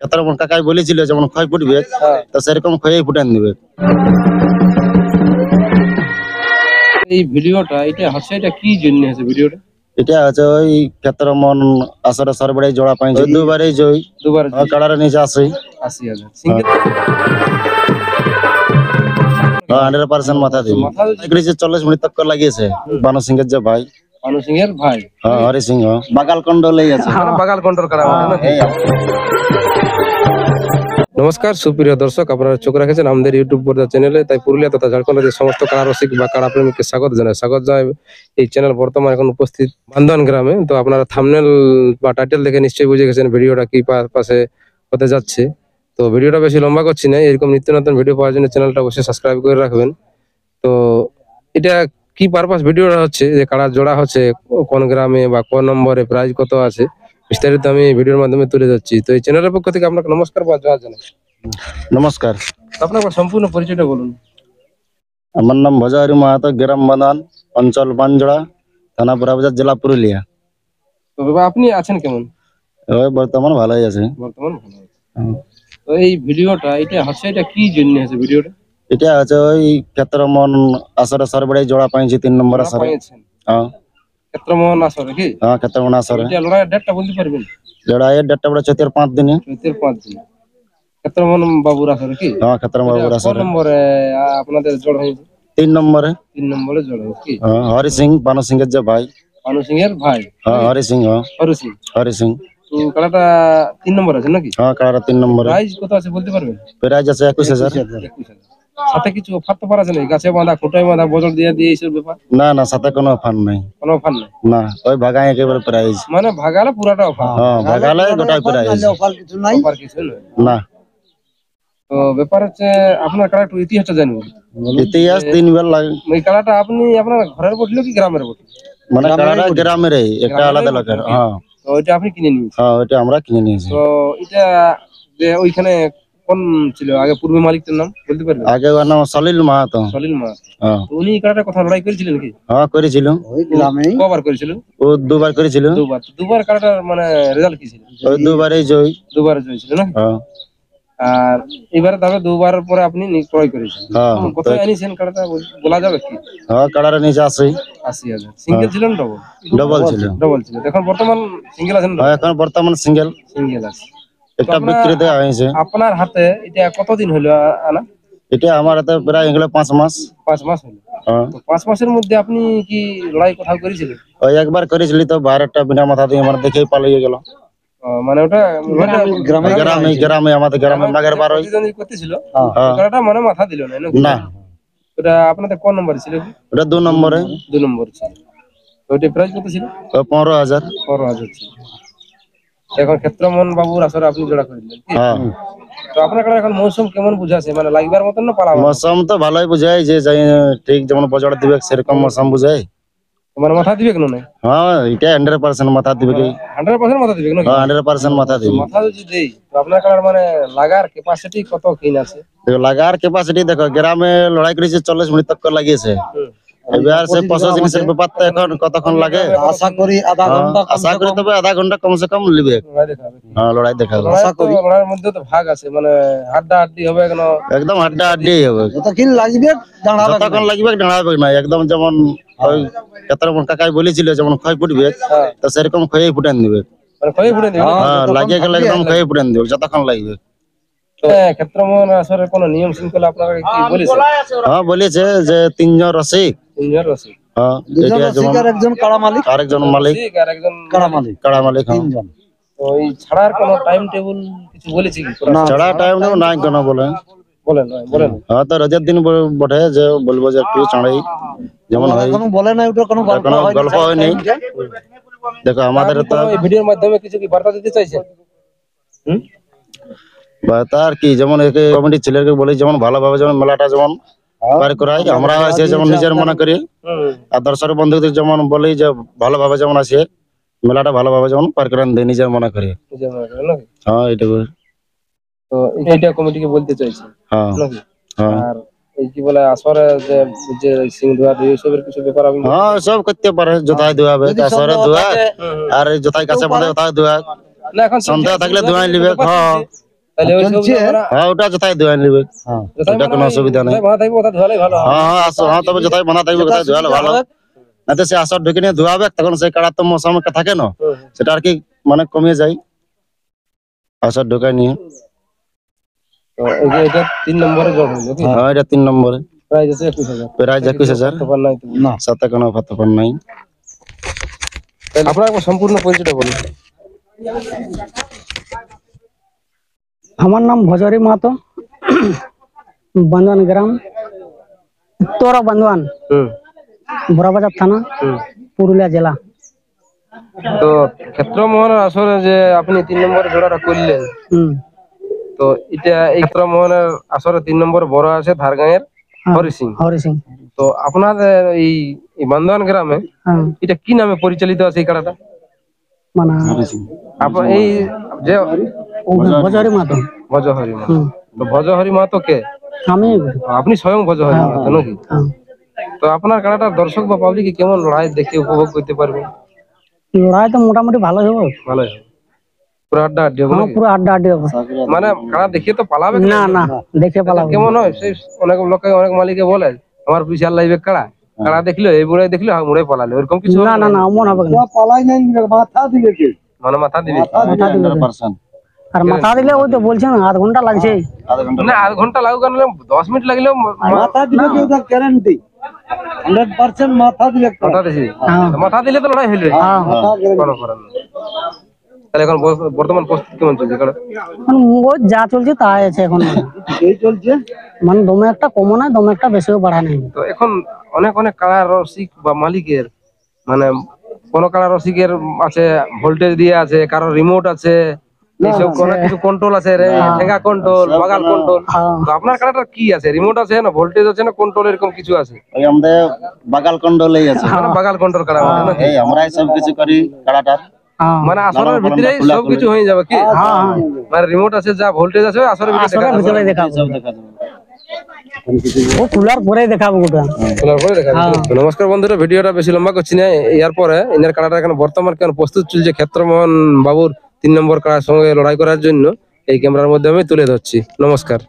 ক্ষেত্র কাকাই বলেছিল যেমন ক্ষয় ফুটবে তো সেরকম ক্ষয়ে ফুটান দিবে। এই ভিডিওটা এটা হচ্ছে, এটা কি জন্য আছে ভিডিওটা? এটা আছে ওই ক্ষেত্র মন আসরে সরবড়াই জোড়া পাই দুবারই জয় দুবার কাড়ারে নিচে আসে 80,000 সিঙ্গেল 100% মাথা দিবে। 40 মিনিট তক লাগিয়েছে বানু সিং এর যে ভাই, বানু সিং এর ভাই হরি সিংহ বাগাল কন্ডলেই আছে, বাগাল কন্ট্রোল করা নাকি। নমস্কার সুপ্রিয় দর্শক, আপনারা চোখ রাখেছেন আমাদের ইউটিউব পর্দা চ্যানেলে। তাই পুরুলিয়া তথা ঝাড়খণ্ডের যে সমস্ত কাড়া রসিক বা কাড়া প্রেমিককে স্বাগত জানাই। এই চ্যানেল বর্তমানে এখন উপস্থিত বান্দন গ্রামে। তো আপনারা থাম্বনেল বা টাইটেল দেখে নিশ্চয়ই বুঝে গেছেন ভিডিওটা কি পাশে হতে যাচ্ছে। তো ভিডিওটা বেশি লম্বা করছি না, এরকম নিত্য নতুন ভিডিও পাওয়ার জন্য চ্যানেলটা অবশ্যই সাবস্ক্রাইব করে রাখবেন। তো এটা কি পারপাস ভিডিওটা হচ্ছে, যে কাড়া জোড়া হচ্ছে কোন গ্রামে বা কোন নম্বরে প্রাইজ কত আছে, বিস্তারিত আমি ভিডিওর মাধ্যমে তুলে যাচ্ছি। তো এই চ্যানেলের পক্ষ থেকে আপনাকে নমস্কার বা জয় জানাই। নমস্কার। আপনার সম্পূর্ণ পরিচয়টা বলুন। আমার নাম ভজাহরি মাহাতো, গ্রাম বানান, অঞ্চল বানজোড়া, থানা বড়াবাজার, জেলা পুরুলিয়া। তো বাবা আপনি আছেন কেমন? ওই বর্তমান ভালোই আছে। বর্তমান ভালো আছে। তো এই ভিডিওটা এটা হচ্ছে, এটা কি জন্য আছে ভিডিওটা? এটা আছে ওই ক্ষেত্র মন আসরে সরবড়াই জোড়া পাইছি 3 নম্বর আসরে। হ্যাঁ ক্ষেত্রমোহন আসরে কি? হ্যাঁ ক্ষেত্র মন আসরে। এটা লড়াইয়ের ডেটটা বলতে পারবেন? লড়াইয়ের ডেটটা বড় চৈতের 5 দিনে। চৈতের 5 দিন ক্ষেত্রমোহন বাবুর আসরে কি? হ্যাঁ ক্ষেত্র বাবুর কোন আসরে। নম্বরে আপনাদের জড় হয়েছে? 3 নম্বরে। 3 নম্বরে জড় হয়েছে কি? হ্যাঁ হরি সিং, বানু সিং এর যে ভাই। বানু সিং এর ভাই? হ্যাঁ হরি সিং। হরি সিং। তো কাড়াটা 3 নম্বর আছে নাকি? হ্যাঁ কাড়াটা 3 নম্বরে। প্রাইস কত আছে বলতে পারবেন? প্রাইস আছে 21,000। সাথে কিছু অফার তো পারা আছে না? গাছে বাঁধা, খোটায় বাঁধা, বদল দিয়ে এইসব ব্যাপার? না না, সাথে কোনো অফার নাই। কোনো অফার নাই? না, ওই ভাগাই একেবারে প্রাইস। মানে ভাগালে পুরাটা অফার? হ্যাঁ ভাগালে গোটাই প্রাইস। অফার কিছু নাই? অফার কিছু নাই না। তো ব্যাপার হচ্ছে আপনার কাড়া একটু ইতিহাসটা জানবো। ইতিহাস 3 বেল লাগে। ওই কাড়াটা আপনি আপনার ঘরের বটলো কি গ্রামের বটলো? মানে কাড়াটা গ্রামেরই, একটা আলাদা লোকের। হ্যাঁ তো ওইটা আপনি কিনে নিয়েছেন? হ্যাঁ ওইটা আমরা কিনে নিয়েছি। তো এটা যে ওইখানে কোন ছিল আগে পূর্ব মালিকটার নাম বলতে পারবেন? আগে ওর নাম সলিল মাহাতো। সলিল মাহাতো। হ্যাঁ। তো উনি কাড়াটা কথা লড়াই করেছিলেন কি? হ্যাঁ করেছিল। ওই গ্রামেই। কবার করেছিল? ও 2 বার করেছিল। দুবার কাড়াটার মানে রেজাল্ট কি ছিল? ওই 2 বারই জয়। 2 বার জয় ছিল না? হ্যাঁ। আর এবারে তবে 2 বার পরে আপনি ক্রয় করেছেন। হ্যাঁ। কত আনিছেন কাড়াটা বলা যাবে কি? হ্যাঁ কাড়াটা নিচে 80,000। সিঙ্গেল ছিল না ডবল? ডবল ছিল। ডবল ছিল। এখন বর্তমান সিঙ্গেল আছে না? হ্যাঁ এখন বর্তমান সিঙ্গেল। সিঙ্গেল আছে। একটা বিক্রি দেওয়া হয়েছে। আপনার হাতে এটা কতদিন হলো আনা? এটা আমার হাতে প্রায় এগুলো 5 মাস। 5 মাস হলো। হ্যাঁ। তো 5 মাসের মধ্যে আপনি কি লড়াই কোথাও করেছিলেন? ওই একবার করেছিলি, তো বাইরেটা বিনা মাথা দিয়ে আমার দেখেই পালিয়ে গেল। মানে ওটা গ্রামে আমাদের গ্রামে মাগের বার করতেছিল ওটা, মানে মাথা দিল না? না। ওটা আপনাদের কোন নম্বরে ছিল? ওটা 2 নম্বরে। 2 নম্বর ছিল। ওইটা প্রাইস কত ছিল? 15,000। 15,000 ছিল। এখন ক্ষেত্রমোহন বাবুর আসরে আপনি জোড়া করে দিলেন। হ্যাঁ। তো আপনার কাছে এখন মৌসুম কেমন বুঝাছে, মানে লাগবার মতন না পালা? মৌসুম তো ভালোই বুঝায়, যে ঠিক যেমন বজড় দিবে সেরকম মৌসুম বুঝায়। মানে মাথা দিবে কেন না? হ্যাঁ এটা 100% মাথা দিবে কি? 100% মাথা দিবে না? হ্যাঁ 100% মাথা দিবে। মাথা যদি দেই তো আপনার কাছে মানে লাগার ক্যাপাসিটি কত কিন আছে? দেখো লাগার ক্যাপাসিটি দেখো, গ্রামে লড়াই করেছে 40 মিনিট তক লাগিয়েছে। এবার সে 500 জিনিসের ব্যাপারটা এখন কতক্ষণ লাগে? আশা করি আধা ঘন্টা। আশা করি তবে আধা ঘন্টা কমসে কম লিবে। হ্যাঁ লড়াই দেখাবে। আশা করি লড়াইয়ের মধ্যে তো ভাগ আছে, মানে হাড্ডা হাড্ডি হবে কেন? একদম হাড্ডা হাড্ডি হবে। যতক্ষণ লাগবে দাঁড়াবে, যতক্ষণ লাগবে দাঁড়াবে না। একদম যেমন ওই ক্ষেত্র কাকাই বলেছিল যেমন ক্ষয় ফুটবে তো সেরকম ক্ষয়ে ফুটান দিবে। মানে ক্ষয়ে ফুটান দিবে? হ্যাঁ লাগিয়ে গেলে একদম ক্ষয়ে ফুটান দিবে যতক্ষণ লাগবে। ক্ষেত্রমোহন আসরে কোন নিয়ম শৃঙ্খলা আপনারা কি বলেছে? হ্যাঁ বলেছে যে 3 জন রসিক। 3 জন রসিক। হ্যাঁ একজন কাড়া মালিক, আরেকজন মালিক, আর একজন কাড়া মালিক। 3 জন। তো এই ছাড়ার কোন টাইম টেবিল কিছু বলেছে কি? না ছাড়া টাইম নেই, নাই কোন বলেন। বলেন। হ্যাঁ তো রোজের দিন বটে যে বলবো যে একটু ছাড়াই যেমন হয়। কোনো বলে না, ওটা কোনো গল্প হয়নি। দেখো আমাদের তো এই ভিডিওর মাধ্যমে কিছু কি বার্তা দিতে চাইছেন? তার কি যেমন একে কমিটির ছেলেকে বলি যেমন ভালোভাবে যেমন মেলাটা যেমন পার করাই, আমরা আসে যেমন নিজের মনে করি, আর দর্শক বন্ধুদের যেমন বলি যে ভালোভাবে যেমন আসে মেলাটা ভালোভাবে যেমন পার করান দেয় নিজের মনে করি। হ্যাঁ এইটুকু। তো এইটা কমিটিকে বলতে চাইছি। হ্যাঁ হ্যাঁ। আর এই কি বলে আসরে যে সিং ধোয়া দিয়ে সবের কিছু ব্যাপার আমি হ্যাঁ সব করতে পারে, জোতায় ধোয়াবে, আসরে ধোয়া আর জোতায় কাছে বাঁধে ওটাই ধোয়া, না এখন সন্ধ্যা থাকলে ধোয়াই নিবে। হ্যাঁ তাহলে ওই সব হ্যাঁ ওটা যথাই ধোয়া নেবে, ওটা কোনো অসুবিধা নেই। বাঁধা থাকবে ওটা ধোয়ালেই ভালো হয়। হ্যাঁ হ্যাঁ হ্যাঁ তবে যথাই বাঁধা থাকবে কোথায় ধোয়ালে ভালো, না তো সে আসর ঢুকে নিয়ে ধোয়াবে তখন সেই কাড়া তো মশা মুখে থাকে না, সেটা আর কি মানে কমে যায় আসর ঢোকায় নিয়ে। তো এই যে এটা 3 নম্বরে জব হলো কি? হ্যাঁ এটা 3 নম্বরে প্রাইস আছে 21,000। প্রাইজ 21,000, তখন নাই তো না সাথে কোনো ভাতপান নাই। তাহলে আপনার একবার সম্পূর্ণ পরিচয়টা বলুন। আমার নাম ভজরি মাহাতো, বান্দোয়ান গ্রাম, উত্তরা বান্দোয়ান, বড়বাজার থানা, পুরুলিয়া জেলা। তো ক্ষেত্রমোহনের আসরে যে আপনি 3 নম্বরে জোড়াটা করলেন, হুম, তো এটা এই ক্ষেত্রমোহনের আসরে 3 নম্বরে বড় আছে ধারগাঁয়ের হরি সিং। হরি সিং। তো আপনাদের এই বান্দোয়ান গ্রামে হ্যাঁ, এটা কি নামে পরিচালিত আছে এই খেলাটা? মানে এই যে ভজরি মাহাতো। ভজহরি মাহাতো, হুম, তো ভজহরি মাহাতো কে? আমি আপনি স্বয়ং ভজহরি মাহাতো নাকি? হ্যাঁ, তো আপনার খেলাটা দর্শক বা পাবলিক কেমন লড়াই দেখে উপভোগ করতে পারবে? লড়াই তো মোটামুটি ভালোই হবে। ভালোই হবে, পুরো আড্ডা আড্ডি হবে হ্যাঁ, নাকি? পুরো আড্ডা আড্ডি হবে। মানে খেলা দেখিয়ে তো পালাবে না না, দেখে পালাবো। কেমন হয় সেই অনেক লোকে অনেক মালিকে বলে আমার বিশাল লাইবে কাড়া, কাড়া দেখলো এই বুড়াই দেখলো মুড়ে পালালো, এরকম কিছু না হবে না না, অমন হবে না। পালাই নাই, মাথা দিবে কে? মানে মাথা দিবে? মাথা দিবে। 100%। আর মাথা দিলে ওই তো বলছেন আধ ঘন্টা লাগছে। আধা ঘন্টা না আধ ঘন্টা লাগুক না 10 মিনিট লাগলেও মাথা দিবে কে? ওটা গ্যারান্টি 100% মাথা দিবে। মাথা দিছি, হ্যাঁ, মাথা দিলে তো লড়াই হইলো। হ্যাঁ। কোনো করার নেই। তাহলে এখন বর্তমান পরিস্থিতি কেমন চলছে কাড়া? এখন ওই যা চলছে তাই আছে এখন। এই চলছে। মানে দমে একটা কমও নাই, দমে একটা বেশিও বাড়া নেই। তো এখন অনেক অনেক কাড়া রসিক বা মালিকের মানে কোন কাড়া রসিকের আছে ভোল্টেজ দিয়ে আছে, কারো রিমোট আছে, এইসব কোন কিছু কন্ট্রোল আছে, ঠেঙ্গা কন্ট্রোল, বাগাল কন্ট্রোল। হ্যাঁ, তো আপনার কাড়াটা কি আছে? রিমোট আছে না ভোল্টেজ আছে না কন্ট্রোল এরকম কিছু আছে? ওই আমাদের বাগাল কন্ডলেই আছে, মানে বাগাল কন্ট্রোল কাড়া মানে নাকি? এই আমরাই সব কিছু করি কাড়াটার। হ্যাঁ, মানে আসরের ভিতরেই সবকিছু হয়ে যাবে কি? হ্যাঁ, মানে রিমোট আছে, যা ভোল্টেজ আছে ওই আসরের ভিতরে আসলে ভিতরে দেখাবো। সব দেখা যাবে। ও কুলার পরে দেখাবো গোটা। খোলার পরে দেখা যাবে। তো নমস্কার বন্ধুরা, ভিডিওটা বেশি লম্বা করছি না, এর পরে ইনার কাড়াটা এখন বর্তমান কেন প্রস্তুত চলছে ক্ষেত্রমোহন বাবুর 3 নম্বর কাড়ার সঙ্গে লড়াই করার জন্য এই ক্যামেরার মধ্যে আমি তুলে ধরছি। নমস্কার।